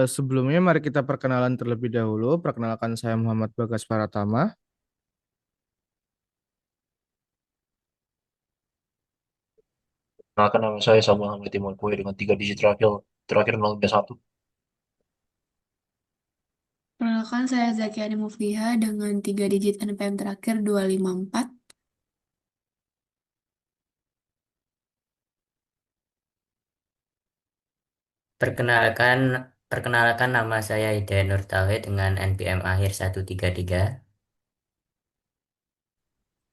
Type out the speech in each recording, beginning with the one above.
Sebelumnya mari kita perkenalan terlebih dahulu. Perkenalkan saya Muhammad Bagas Paratama. Kenalkan nama saya Samuel Hamid Timur Kue dengan 3 digit terakhir 021. Perkenalkan saya Zakiani Mufliha dengan 3 digit NPM terakhir 254. Perkenalkan, perkenalkan nama saya Hidayat Nur Tauhid dengan NPM akhir 133.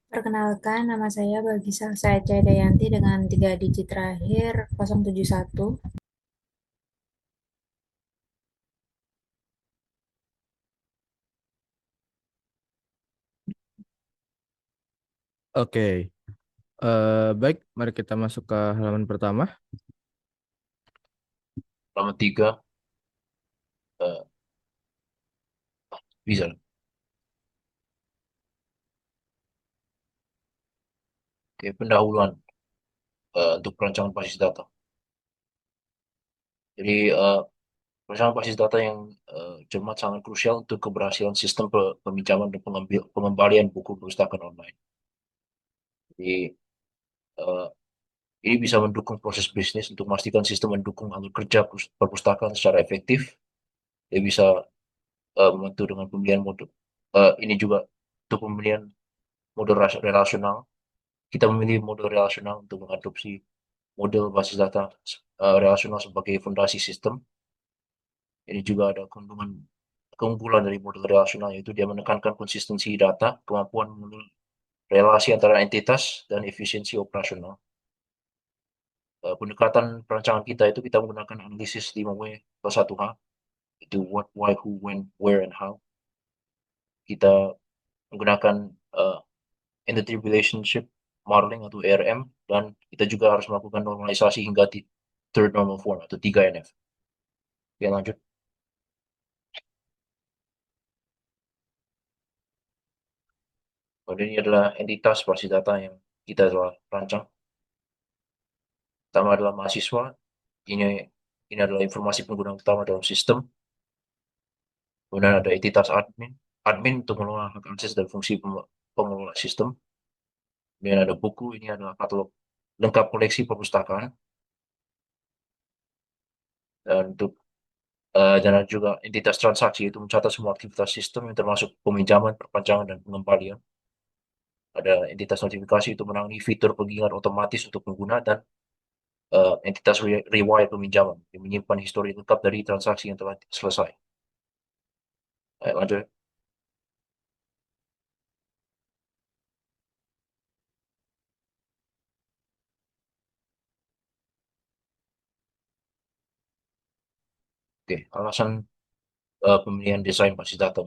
Perkenalkan, nama saya Bagisah Saeca Dayanti dengan 3 digit terakhir 071. Oke, baik. Mari kita masuk ke halaman pertama. Nomor 3, eh, bisa. Oke, pendahuluan untuk perancangan basis data. Jadi, perancangan basis data yang cermat sangat krusial untuk keberhasilan sistem peminjaman dan pengembalian buku perpustakaan online. Jadi, eh, ini bisa mendukung proses bisnis untuk memastikan sistem mendukung alur kerja perpustakaan secara efektif. Dia bisa membantu dengan pemilihan mode. Ini juga untuk pemilihan mode relasional. Kita memilih mode relasional untuk mengadopsi model basis data relasional sebagai fondasi sistem. Ini juga ada keunggulan dari model relasional, yaitu dia menekankan konsistensi data, kemampuan mengenal relasi antara entitas, dan efisiensi operasional. Pendekatan perancangan kita itu kita menggunakan analisis 5W plus 1H, itu what, why, who, when, where, and how. Kita menggunakan uh, entity relationship modeling atau ERM, dan kita juga harus melakukan normalisasi hingga third normal form atau 3NF. Oke, lanjut. Kemudian ini adalah entitas basis data yang kita telah rancang. Pertama adalah mahasiswa. Ini ini adalah informasi pengguna utama dalam sistem. Kemudian ada entitas admin. Admin untuk mengelola hak akses dan fungsi pengelola sistem. Kemudian ada buku. Ini adalah katalog lengkap koleksi perpustakaan. Dan untuk dan ada juga entitas transaksi, itu mencatat semua aktivitas sistem yang termasuk peminjaman, perpanjangan, dan pengembalian. Ada entitas notifikasi itu menangani fitur penggingat otomatis untuk pengguna, dan entitas rewire peminjaman yang menyimpan histori lengkap dari transaksi yang telah selesai. Ayo, lanjut. Oke, alasan pemilihan desain basis data.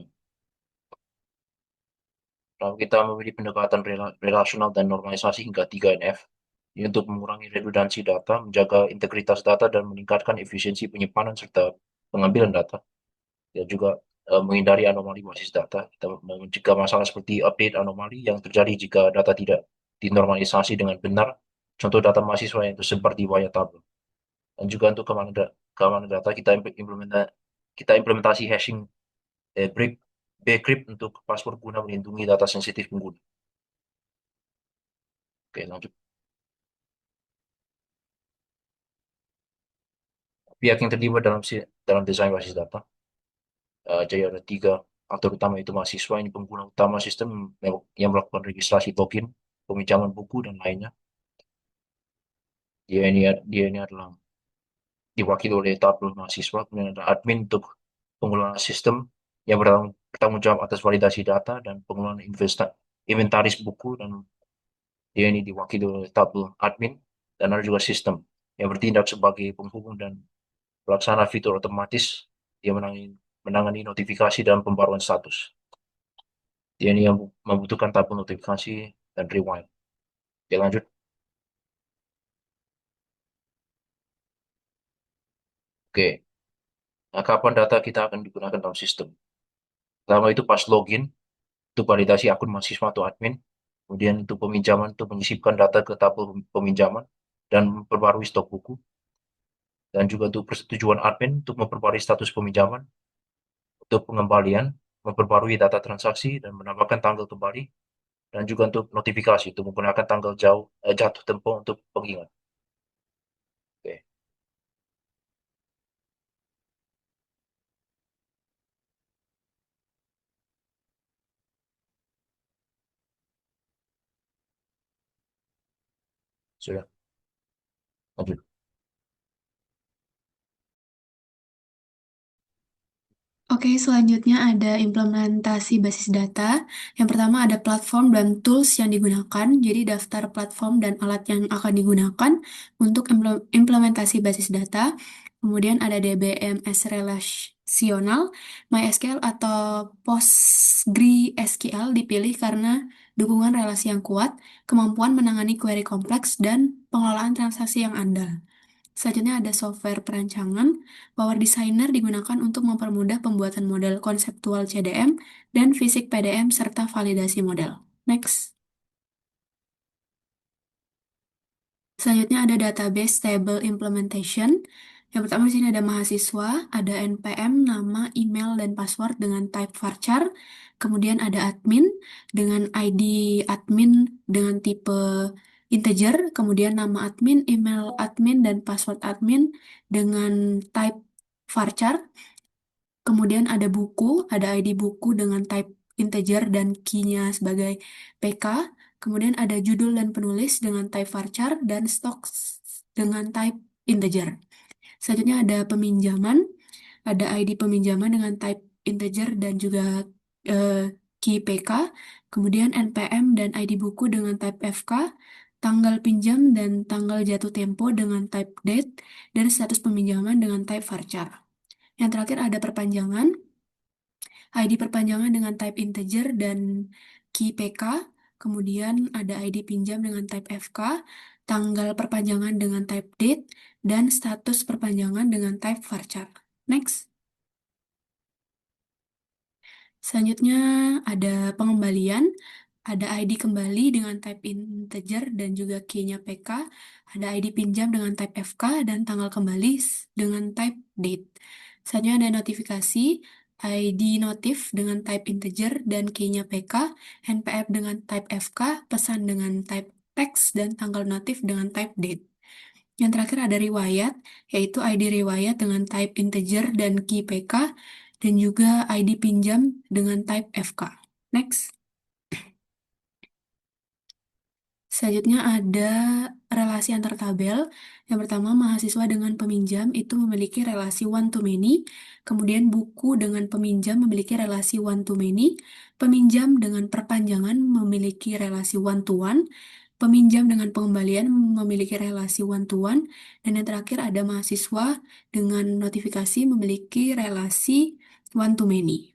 Lalu kita memilih pendekatan relasional dan normalisasi hingga 3NF. Ini untuk mengurangi redundansi data, menjaga integritas data, dan meningkatkan efisiensi penyimpanan serta pengambilan data. Dan juga menghindari anomali basis data. Kita mencegah masalah seperti update anomali yang terjadi jika data tidak dinormalisasi dengan benar. Contoh data mahasiswa yang tersebar di banyak tabel. Dan juga untuk keamanan data, kita implementasi hashing bcrypt untuk password guna melindungi data sensitif pengguna. Oke, lanjut. Pihak yang terlibat dalam desain basis data. Jadi ada 3 aktor utama, itu mahasiswa, ini pengguna utama sistem yang melakukan registrasi login, peminjaman buku, dan lainnya. Dia ini adalah diwakili oleh tabel mahasiswa. Kemudian ada admin untuk pengelola sistem yang bertanggung jawab atas validasi data dan pengelolaan inventaris buku, dan dia ini diwakili oleh tabel admin. Dan ada juga sistem yang bertindak sebagai penghubung dan pelaksana fitur otomatis. Dia menangani notifikasi dan pembaruan status. Dia ini yang membutuhkan tabel notifikasi dan rewind. Oke, lanjut. Oke, nah kapan data kita akan digunakan dalam sistem? Pertama itu pas login, untuk validasi akun mahasiswa atau admin. Kemudian untuk peminjaman, untuk menyisipkan data ke tabel peminjaman dan memperbarui stok buku. dan juga untuk persetujuan admin untuk memperbarui status peminjaman, untuk pengembalian, memperbarui data transaksi dan menambahkan tanggal kembali, dan juga untuk notifikasi untuk menggunakan tanggal jatuh tempo untuk pengingat. Oke. Sudah, lanjut. Oke, selanjutnya ada implementasi basis data. Yang pertama ada platform dan tools yang digunakan. Jadi daftar platform dan alat yang akan digunakan untuk implementasi basis data. Kemudian ada DBMS relasional, MySQL atau PostgreSQL dipilih karena dukungan relasi yang kuat, kemampuan menangani query kompleks, dan pengelolaan transaksi yang andal. Selanjutnya ada software perancangan. Power Designer digunakan untuk mempermudah pembuatan model konseptual CDM dan fisik PDM serta validasi model. Next. Selanjutnya ada database table implementation. Yang pertama di sini ada mahasiswa, ada NPM, nama, email, dan password dengan type varchar. Kemudian ada admin dengan ID admin dengan tipe integer. Kemudian nama admin, email admin, dan password admin dengan type varchar. Kemudian ada buku, ada ID buku dengan type integer dan key-nya sebagai PK. Kemudian ada judul dan penulis dengan type varchar dan stocks dengan type integer. Selanjutnya ada peminjaman, ada ID peminjaman dengan type integer dan juga eh, key PK. Kemudian NPM dan ID buku dengan type FK, tanggal pinjam dan tanggal jatuh tempo dengan type date, dan status peminjaman dengan type varchar. Yang terakhir ada perpanjangan, ID perpanjangan dengan type integer dan key PK, kemudian ada ID pinjam dengan type FK, tanggal perpanjangan dengan type date, dan status perpanjangan dengan type varchar. Next. Selanjutnya ada pengembalian, ada ID kembali dengan type integer dan juga key-nya PK, ada ID pinjam dengan type FK, dan tanggal kembali dengan type date. Selanjutnya ada notifikasi, ID notif dengan type integer dan key-nya PK, NPF dengan type FK, pesan dengan type text, dan tanggal notif dengan type date. Yang terakhir ada riwayat, yaitu ID riwayat dengan type integer dan key PK, dan juga ID pinjam dengan type FK. Next. Selanjutnya ada relasi antar tabel. Yang pertama, mahasiswa dengan peminjam itu memiliki relasi one to many. Kemudian buku dengan peminjam memiliki relasi one to many. Peminjam dengan perpanjangan memiliki relasi one to one. Peminjam dengan pengembalian memiliki relasi one to one. Dan yang terakhir ada mahasiswa dengan notifikasi memiliki relasi one to many.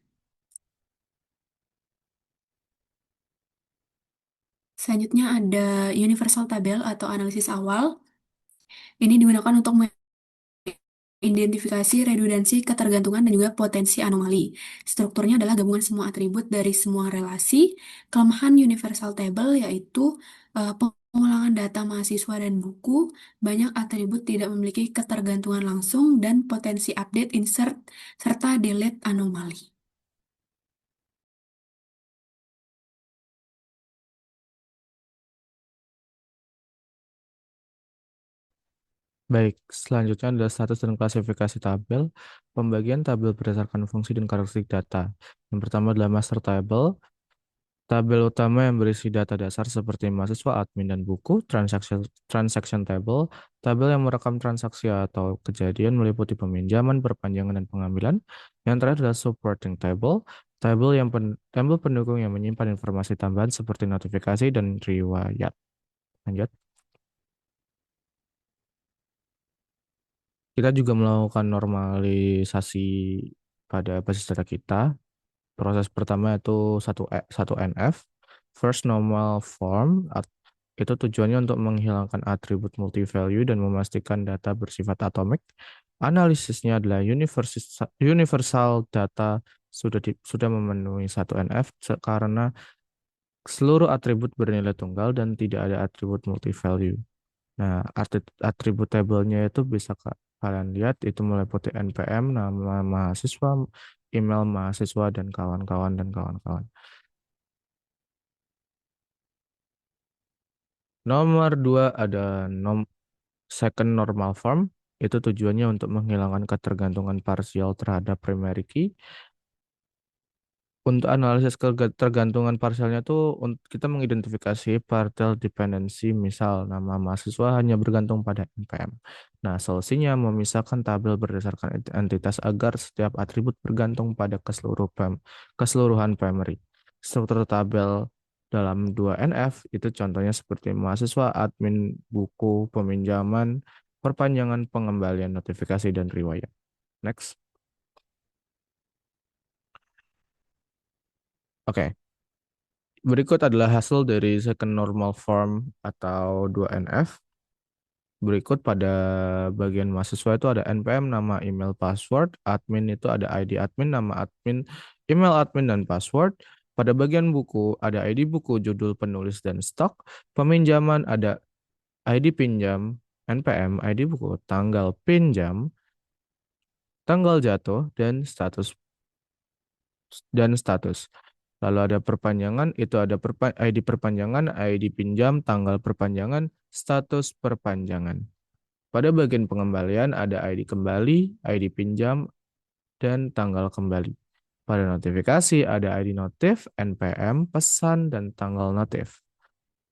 Selanjutnya ada universal tabel atau analisis awal. Ini digunakan untuk mengidentifikasi redundansi, ketergantungan, dan juga potensi anomali. Strukturnya adalah gabungan semua atribut dari semua relasi. Kelemahan universal table yaitu pengulangan data mahasiswa dan buku, banyak atribut tidak memiliki ketergantungan langsung, dan potensi update, insert, serta delete anomali. Baik, selanjutnya adalah status dan klasifikasi tabel. Pembagian tabel berdasarkan fungsi dan karakteristik data. Yang pertama adalah master table. Tabel utama yang berisi data dasar seperti mahasiswa, admin, dan buku. Transaction table. Tabel yang merekam transaksi atau kejadian meliputi peminjaman, perpanjangan, dan pengambilan. Yang terakhir adalah supporting table. Tabel pendukung yang menyimpan informasi tambahan seperti notifikasi dan riwayat. Lanjut. Kita juga melakukan normalisasi pada basis data kita. Proses pertama itu 1NF, First Normal Form. Itu tujuannya untuk menghilangkan atribut multi-value dan memastikan data bersifat atomik. Analisisnya adalah universal data sudah memenuhi 1NF karena seluruh atribut bernilai tunggal dan tidak ada atribut multi-value. Nah, atribut tabelnya itu Kalian lihat itu meliputi NPM, nama mahasiswa, email mahasiswa, dan kawan-kawan dan kawan-kawan. Nomor dua ada second normal form. Itu tujuannya untuk menghilangkan ketergantungan parsial terhadap primary key. Untuk analisis ketergantungan parsialnya tuh kita mengidentifikasi partial dependency, misal nama mahasiswa hanya bergantung pada NPM. Nah, solusinya memisahkan tabel berdasarkan entitas agar setiap atribut bergantung pada keseluruhan primary. Struktur tabel dalam 2NF itu contohnya seperti mahasiswa, admin, buku, peminjaman, perpanjangan, pengembalian, notifikasi, dan riwayat. Next. Oke. Berikut adalah hasil dari second normal form atau 2NF. Berikut pada bagian mahasiswa itu ada NPM, nama, email, password. Admin itu ada ID admin, nama admin, email admin, dan password. Pada bagian buku ada ID buku, judul penulis, dan stok. Peminjaman ada ID pinjam, NPM, ID buku, tanggal pinjam, tanggal jatuh, dan status. Lalu ada perpanjangan, itu ada ID perpanjangan, ID pinjam, tanggal perpanjangan, status perpanjangan. Pada bagian pengembalian ada ID kembali, ID pinjam, dan tanggal kembali. Pada notifikasi ada ID notif, NPM, pesan, dan tanggal notif.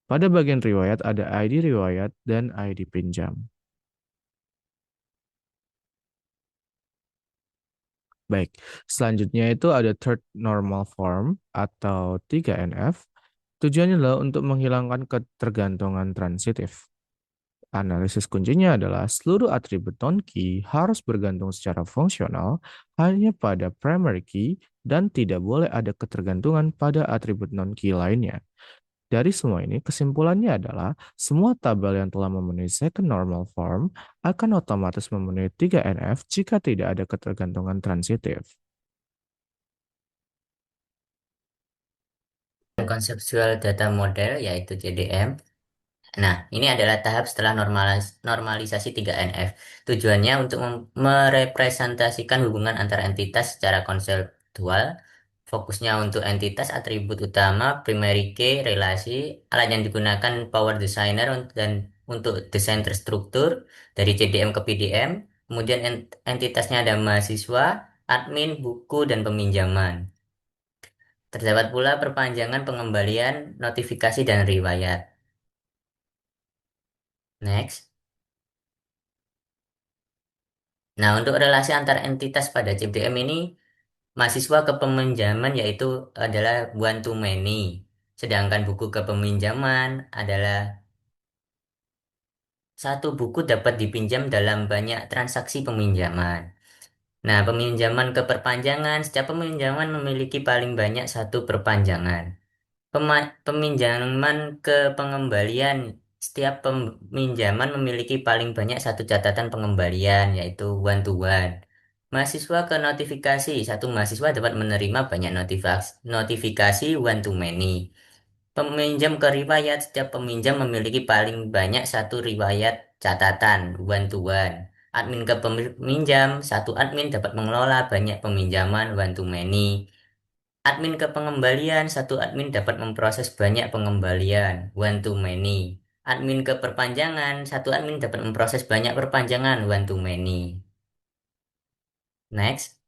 Pada bagian riwayat ada ID riwayat dan ID pinjam. Baik, selanjutnya itu ada third normal form atau 3NF. Tujuannya adalah untuk menghilangkan ketergantungan transitif. Analisis kuncinya adalah seluruh atribut non-key harus bergantung secara fungsional hanya pada primary key dan tidak boleh ada ketergantungan pada atribut non-key lainnya. Dari semua ini, kesimpulannya adalah semua tabel yang telah memenuhi second normal form akan otomatis memenuhi 3NF jika tidak ada ketergantungan transitif. Konseptual data model yaitu CDM. Nah, ini adalah tahap setelah normalisasi 3NF. Tujuannya untuk merepresentasikan hubungan antar entitas secara konseptual. Fokusnya untuk entitas, atribut utama, primary key, relasi, alat yang digunakan Power Designer dan untuk desain terstruktur dari CDM ke PDM. Kemudian entitasnya ada mahasiswa, admin, buku, dan peminjaman. Terdapat pula perpanjangan, pengembalian, notifikasi, dan riwayat. Next. Nah, untuk relasi antar entitas pada CDM ini, mahasiswa ke peminjaman yaitu adalah one to many. Sedangkan buku ke peminjaman adalah satu buku dapat dipinjam dalam banyak transaksi peminjaman. Nah, peminjaman ke perpanjangan, setiap peminjaman memiliki paling banyak satu perpanjangan. Peminjaman ke pengembalian. Setiap peminjaman memiliki paling banyak satu catatan pengembalian, yaitu one to one. Mahasiswa ke notifikasi. Satu mahasiswa dapat menerima banyak notifikasi one to many. Peminjam ke riwayat. Setiap peminjam memiliki paling banyak satu riwayat catatan one to one. Admin ke peminjam. Satu admin dapat mengelola banyak peminjaman one to many. Admin ke pengembalian, satu admin dapat memproses banyak pengembalian, one to many. Admin ke perpanjangan, satu admin dapat memproses banyak perpanjangan, one to many. Next.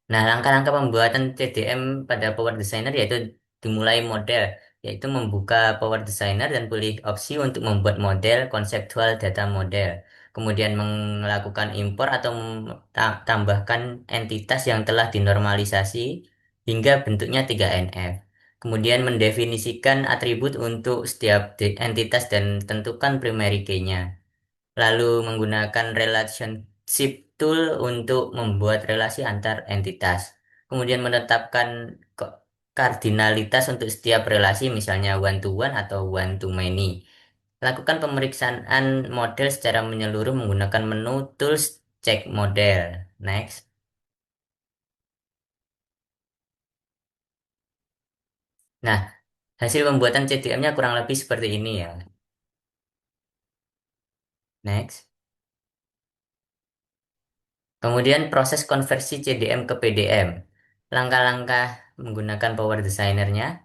Nah, langkah-langkah pembuatan CDM pada Power Designer yaitu dimulai model, yaitu membuka Power Designer dan pilih opsi untuk membuat model konseptual data model. Kemudian melakukan impor atau tambahkan entitas yang telah dinormalisasi hingga bentuknya 3NF. Kemudian mendefinisikan atribut untuk setiap entitas dan tentukan primary key-nya. Lalu menggunakan relationship tool untuk membuat relasi antar entitas. Kemudian menetapkan kardinalitas untuk setiap relasi, misalnya one to one atau one to many. Lakukan pemeriksaan model secara menyeluruh menggunakan menu tools check model. Next. Nah, hasil pembuatan CDM-nya kurang lebih seperti ini ya. Next. Kemudian proses konversi CDM ke PDM. Langkah-langkah menggunakan Power Designer-nya.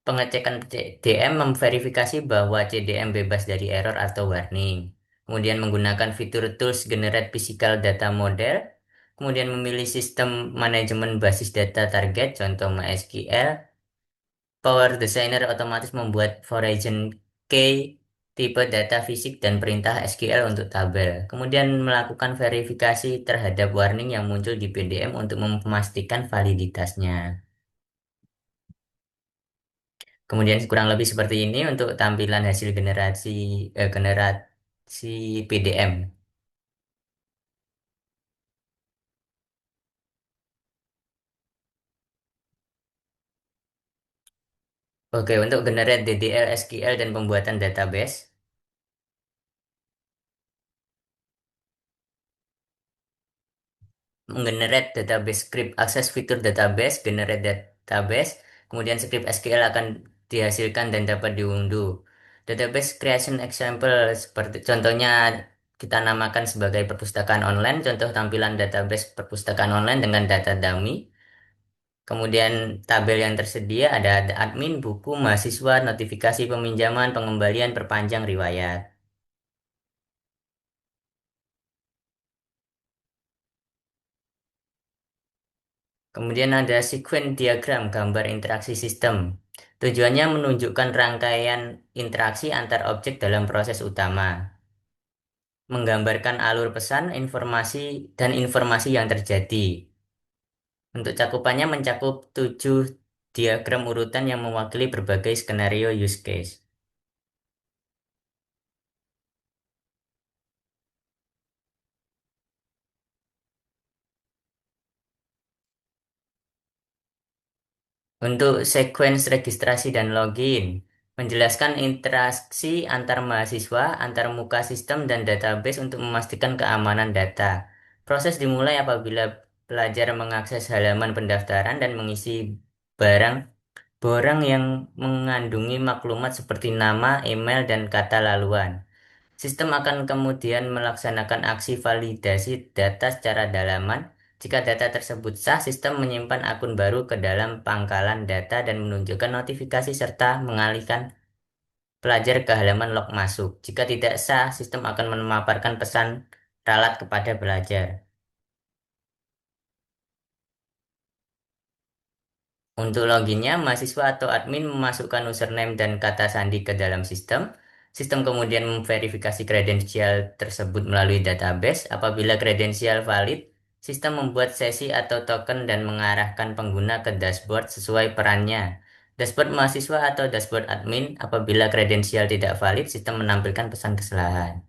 Pengecekan CDM memverifikasi bahwa CDM bebas dari error atau warning. Kemudian menggunakan fitur Tools Generate Physical Data Model. Kemudian memilih sistem manajemen basis data target, contoh MySQL. Power Designer otomatis membuat Horizon Key, tipe data fisik, dan perintah SQL untuk tabel. Kemudian melakukan verifikasi terhadap warning yang muncul di PDM untuk memastikan validitasnya. Kemudian kurang lebih seperti ini untuk tampilan hasil generasi PDM. Oke, untuk generate DDL, SQL, dan pembuatan database. Menggenerate database script, akses fitur database, generate database, kemudian script SQL akan dihasilkan dan dapat diunduh. Database creation example seperti contohnya kita namakan sebagai perpustakaan online, contoh tampilan database perpustakaan online dengan data dummy. Kemudian tabel yang tersedia ada admin, buku, mahasiswa, notifikasi peminjaman, pengembalian, perpanjang, riwayat. Kemudian ada sequence diagram, gambar interaksi sistem. Tujuannya menunjukkan rangkaian interaksi antar objek dalam proses utama. Menggambarkan alur pesan, informasi, dan informasi yang terjadi. Untuk cakupannya mencakup 7 diagram urutan yang mewakili berbagai skenario use case. Untuk sequence registrasi dan login, menjelaskan interaksi antar mahasiswa, antar muka sistem dan database untuk memastikan keamanan data. Proses dimulai apabila pelajar mengakses halaman pendaftaran dan mengisi barang borang yang mengandungi maklumat seperti nama, email, dan kata laluan. Sistem akan kemudian melaksanakan aksi validasi data secara dalaman. Jika data tersebut sah, sistem menyimpan akun baru ke dalam pangkalan data dan menunjukkan notifikasi serta mengalihkan pelajar ke halaman log masuk. Jika tidak sah, sistem akan memaparkan pesan ralat kepada pelajar. Untuk loginnya, mahasiswa atau admin memasukkan username dan kata sandi ke dalam sistem. Sistem kemudian memverifikasi kredensial tersebut melalui database. Apabila kredensial valid, sistem membuat sesi atau token dan mengarahkan pengguna ke dashboard sesuai perannya. Dashboard mahasiswa atau dashboard admin, apabila kredensial tidak valid, sistem menampilkan pesan kesalahan.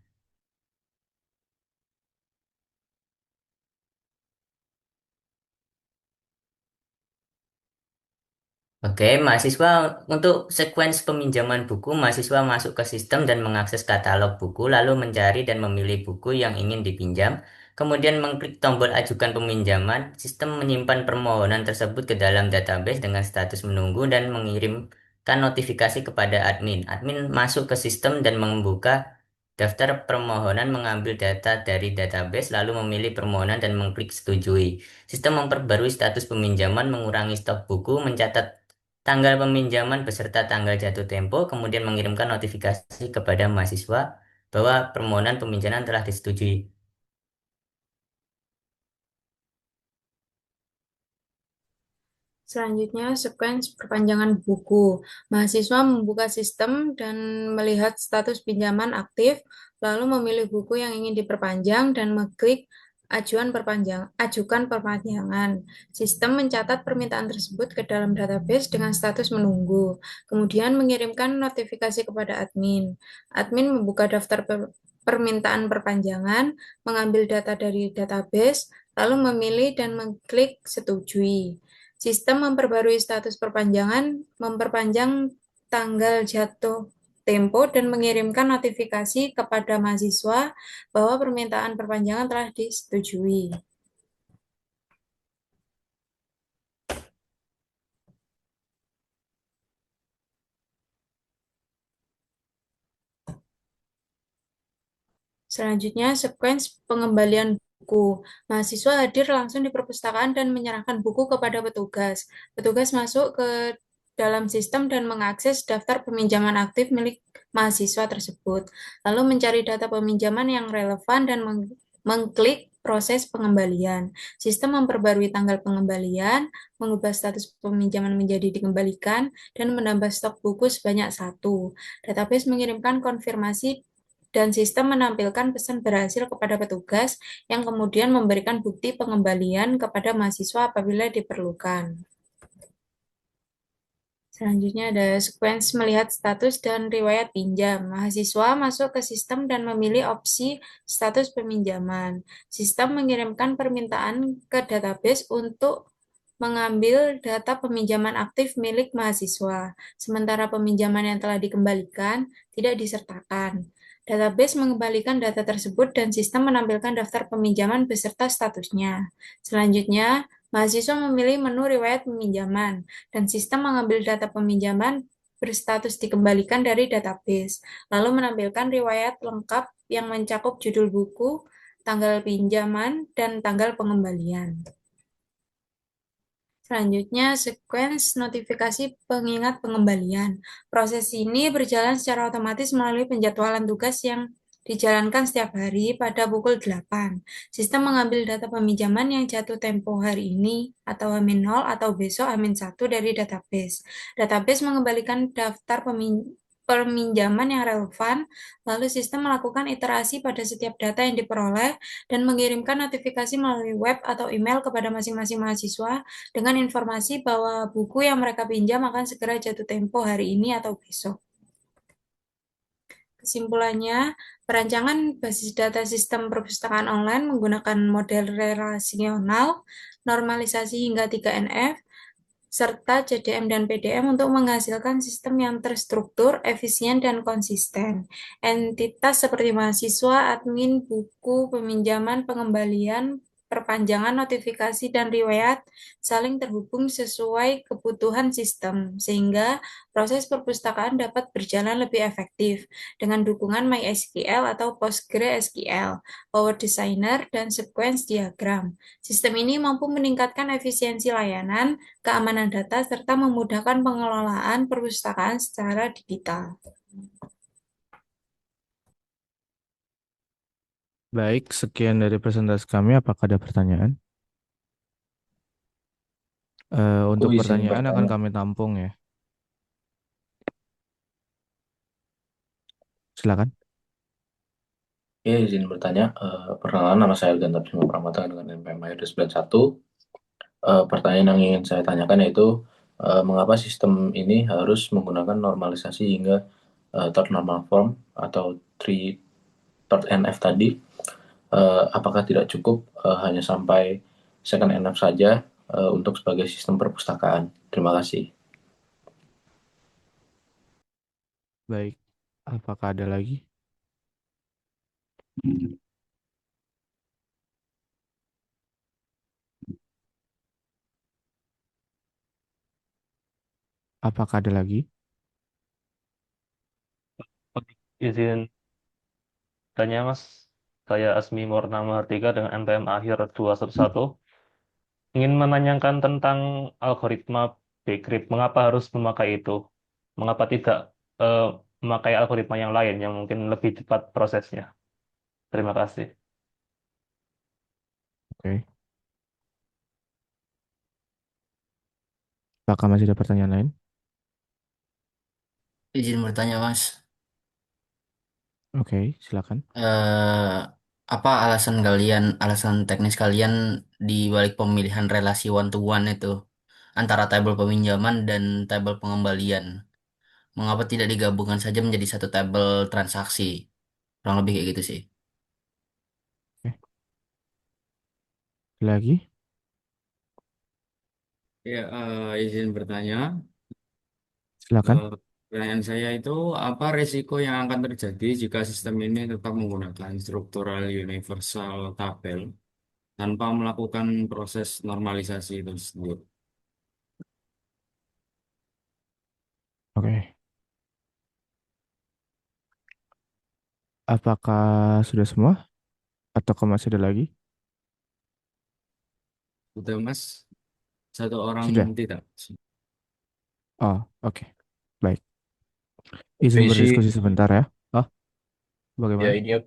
Oke, mahasiswa untuk sequence peminjaman buku, mahasiswa masuk ke sistem dan mengakses katalog buku, lalu mencari dan memilih buku yang ingin dipinjam, kemudian mengklik tombol ajukan peminjaman. Sistem menyimpan permohonan tersebut ke dalam database dengan status menunggu dan mengirimkan notifikasi kepada admin. Admin masuk ke sistem dan membuka daftar permohonan, mengambil data dari database, lalu memilih permohonan dan mengklik setujui. Sistem memperbarui status peminjaman, mengurangi stok buku, mencatat tanggal peminjaman beserta tanggal jatuh tempo, kemudian mengirimkan notifikasi kepada mahasiswa bahwa permohonan peminjaman telah disetujui. Selanjutnya, sequence perpanjangan buku. Mahasiswa membuka sistem dan melihat status pinjaman aktif, lalu memilih buku yang ingin diperpanjang dan mengklik ajukan perpanjangan. Sistem mencatat permintaan tersebut ke dalam database dengan status menunggu, kemudian mengirimkan notifikasi kepada admin. Admin membuka daftar permintaan perpanjangan, mengambil data dari database, lalu memilih dan mengklik setujui. Sistem memperbarui status perpanjangan, memperpanjang tanggal jatuh tempo, dan mengirimkan notifikasi kepada mahasiswa bahwa permintaan perpanjangan telah disetujui. Selanjutnya, sequence pengembalian buku. Mahasiswa hadir langsung di perpustakaan dan menyerahkan buku kepada petugas. Petugas masuk ke dalam sistem dan mengakses daftar peminjaman aktif milik mahasiswa tersebut, lalu mencari data peminjaman yang relevan dan mengklik proses pengembalian. Sistem memperbarui tanggal pengembalian, mengubah status peminjaman menjadi dikembalikan, dan menambah stok buku sebanyak satu. Database mengirimkan konfirmasi dan sistem menampilkan pesan berhasil kepada petugas yang kemudian memberikan bukti pengembalian kepada mahasiswa apabila diperlukan. Selanjutnya ada sequence melihat status dan riwayat pinjam. Mahasiswa masuk ke sistem dan memilih opsi status peminjaman. Sistem mengirimkan permintaan ke database untuk mengambil data peminjaman aktif milik mahasiswa, sementara peminjaman yang telah dikembalikan tidak disertakan. Database mengembalikan data tersebut dan sistem menampilkan daftar peminjaman beserta statusnya. Selanjutnya, mahasiswa memilih menu riwayat peminjaman, dan sistem mengambil data peminjaman berstatus dikembalikan dari database, lalu menampilkan riwayat lengkap yang mencakup judul buku, tanggal pinjaman, dan tanggal pengembalian. Selanjutnya, sequence notifikasi pengingat pengembalian. Proses ini berjalan secara otomatis melalui penjadwalan tugas yang dijalankan setiap hari pada pukul 8. Sistem mengambil data peminjaman yang jatuh tempo hari ini atau H-0 atau besok H-1 dari database. Database mengembalikan daftar peminjaman yang relevan, lalu sistem melakukan iterasi pada setiap data yang diperoleh dan mengirimkan notifikasi melalui web atau email kepada masing-masing mahasiswa dengan informasi bahwa buku yang mereka pinjam akan segera jatuh tempo hari ini atau besok. Kesimpulannya, perancangan basis data sistem perpustakaan online menggunakan model relasional, normalisasi hingga 3NF, serta CDM dan PDM untuk menghasilkan sistem yang terstruktur, efisien, dan konsisten. Entitas seperti mahasiswa, admin, buku, peminjaman, pengembalian, perpanjangan notifikasi, dan riwayat saling terhubung sesuai kebutuhan sistem, sehingga proses perpustakaan dapat berjalan lebih efektif dengan dukungan MySQL atau PostgreSQL, Power Designer, dan Sequence Diagram. Sistem ini mampu meningkatkan efisiensi layanan, keamanan data, serta memudahkan pengelolaan perpustakaan secara digital. Baik, sekian dari presentasi kami. Apakah ada pertanyaan? Untuk Aku izin pertanyaan akan bertanya. kami tampung ya. Silakan. Ya, izin bertanya. Perkenalan, nama saya Elgan Tapsimo Pramata dengan NPM Air 91. Pertanyaan yang ingin saya tanyakan yaitu mengapa sistem ini harus menggunakan normalisasi hingga third normal form atau 3 third NF tadi? Apakah tidak cukup hanya sampai second NF saja untuk sebagai sistem perpustakaan? Terima kasih. Baik, apakah ada lagi? Apakah ada lagi? Izin tanya Mas, saya Asmi Murna Mahardika dengan NPM akhir 211 ingin menanyakan tentang algoritma Bcrypt. Mengapa harus memakai itu? Mengapa tidak eh, memakai algoritma yang lain yang mungkin lebih cepat prosesnya? Terima kasih. Oke. Apakah masih ada pertanyaan lain? Izin bertanya, Mas. Oke, silakan. Eh, apa alasan teknis kalian di balik pemilihan relasi one to one itu antara tabel peminjaman dan tabel pengembalian? Mengapa tidak digabungkan saja menjadi satu tabel transaksi? Kurang lebih kayak gitu sih. Oke. Lagi? Ya, izin bertanya. Silakan. Pertanyaan saya itu, apa risiko yang akan terjadi jika sistem ini tetap menggunakan struktural universal tabel tanpa melakukan proses normalisasi tersebut? Oke. Apakah sudah semua? Atau masih ada lagi? Udah Mas, satu orang Sudah. tidak. Oh, oke. Baik. Oke Izin sih, berdiskusi sebentar ya. Oh, ya bagaimana? ini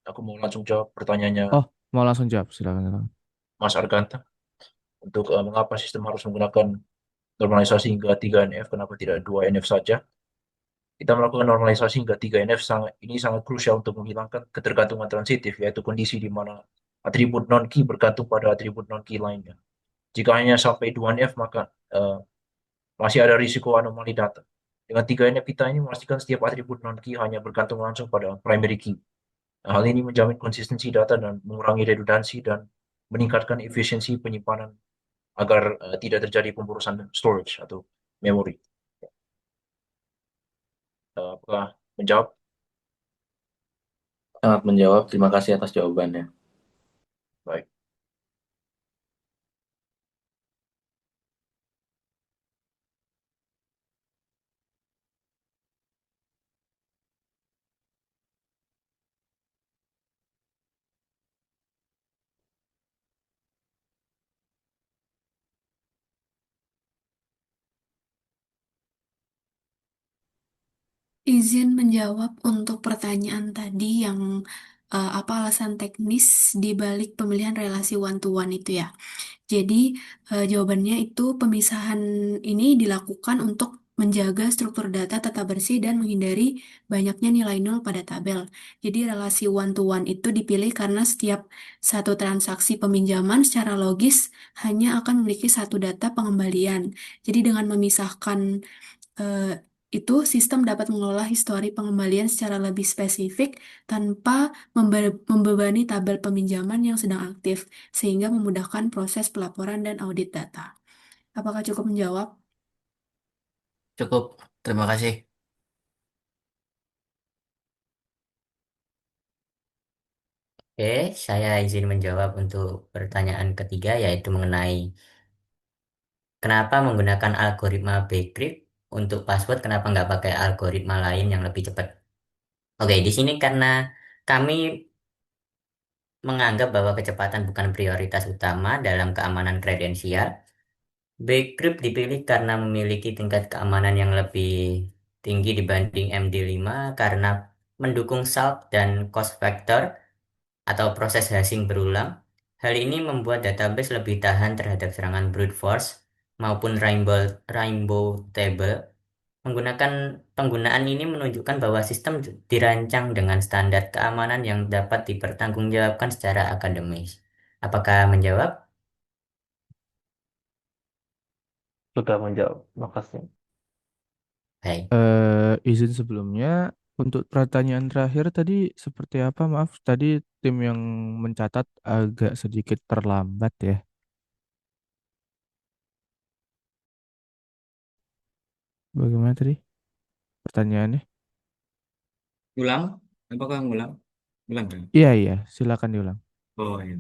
aku mau langsung jawab pertanyaannya Oh, mau langsung jawab. Silakan, silakan. Mas Arganta untuk mengapa sistem harus menggunakan normalisasi hingga 3NF, kenapa tidak 2NF saja? Kita melakukan normalisasi hingga 3NF ini sangat krusial untuk menghilangkan ketergantungan transitif, yaitu kondisi di mana atribut non-key bergantung pada atribut non-key lainnya. Jika hanya sampai 2NF, maka masih ada risiko anomali data. Dengan 3NF kita ini memastikan setiap atribut non-key hanya bergantung langsung pada primary key. Nah, hal ini menjamin konsistensi data dan mengurangi redundansi dan meningkatkan efisiensi penyimpanan agar tidak terjadi pemborosan storage atau memori. Apakah menjawab? Sangat menjawab. Terima kasih atas jawabannya. Baik. Izin menjawab untuk pertanyaan tadi yang apa alasan teknis di balik pemilihan relasi one to one itu ya. Jadi jawabannya itu pemisahan ini dilakukan untuk menjaga struktur data tetap bersih dan menghindari banyaknya nilai nol pada tabel. Jadi relasi one to one itu dipilih karena setiap satu transaksi peminjaman secara logis hanya akan memiliki satu data pengembalian. Jadi dengan memisahkan eh, itu sistem dapat mengelola histori pengembalian secara lebih spesifik tanpa membebani tabel peminjaman yang sedang aktif, sehingga memudahkan proses pelaporan dan audit data. Apakah cukup menjawab? Cukup. Terima kasih. Oke, saya izin menjawab untuk pertanyaan ketiga, yaitu mengenai kenapa menggunakan algoritma Bcrypt untuk password, kenapa nggak pakai algoritma lain yang lebih cepat. Oke, di sini karena kami menganggap bahwa kecepatan bukan prioritas utama dalam keamanan kredensial. Bcrypt dipilih karena memiliki tingkat keamanan yang lebih tinggi dibanding MD5 karena mendukung SALT dan cost factor atau proses hashing berulang. Hal ini membuat database lebih tahan terhadap serangan brute force maupun rainbow table. Penggunaan ini menunjukkan bahwa sistem dirancang dengan standar keamanan yang dapat dipertanggungjawabkan secara akademis. Apakah menjawab? Sudah menjawab. Makasih. Baik. Izin sebelumnya untuk pertanyaan terakhir tadi seperti apa? Maaf, tadi tim yang mencatat agak sedikit terlambat ya. Bagaimana tadi pertanyaannya? Ulang? Apakah ngulang? Ulang kan? Iya, iya, silakan diulang. Oh iya.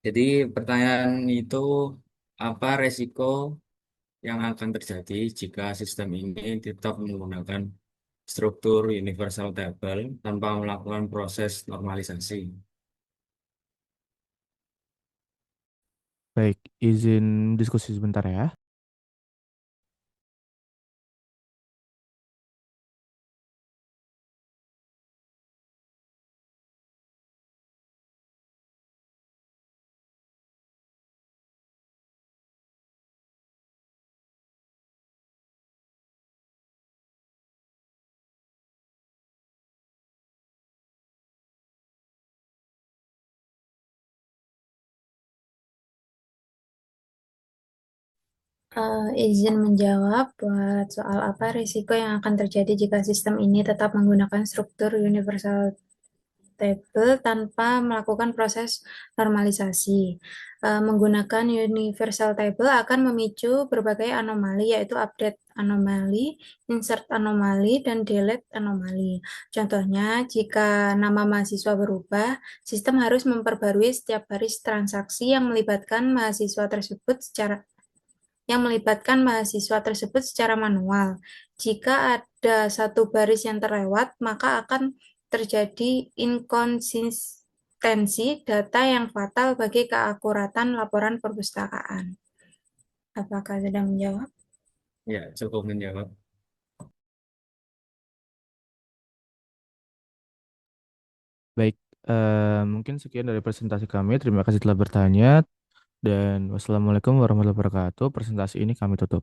Jadi pertanyaan itu apa resiko yang akan terjadi jika sistem ini tetap menggunakan struktur universal table tanpa melakukan proses normalisasi? Baik, izin diskusi sebentar ya. Izin menjawab buat soal apa risiko yang akan terjadi jika sistem ini tetap menggunakan struktur universal table tanpa melakukan proses normalisasi. Menggunakan universal table akan memicu berbagai anomali, yaitu update anomali, insert anomali, dan delete anomali. Contohnya, jika nama mahasiswa berubah, sistem harus memperbarui setiap baris transaksi yang melibatkan mahasiswa secara manual. Jika ada satu baris yang terlewat, maka akan terjadi potensi data yang fatal bagi keakuratan laporan perpustakaan. Apakah sudah menjawab? Ya, cukup menjawab. Baik, mungkin sekian dari presentasi kami. Terima kasih telah bertanya dan wassalamualaikum warahmatullahi wabarakatuh. Presentasi ini kami tutup.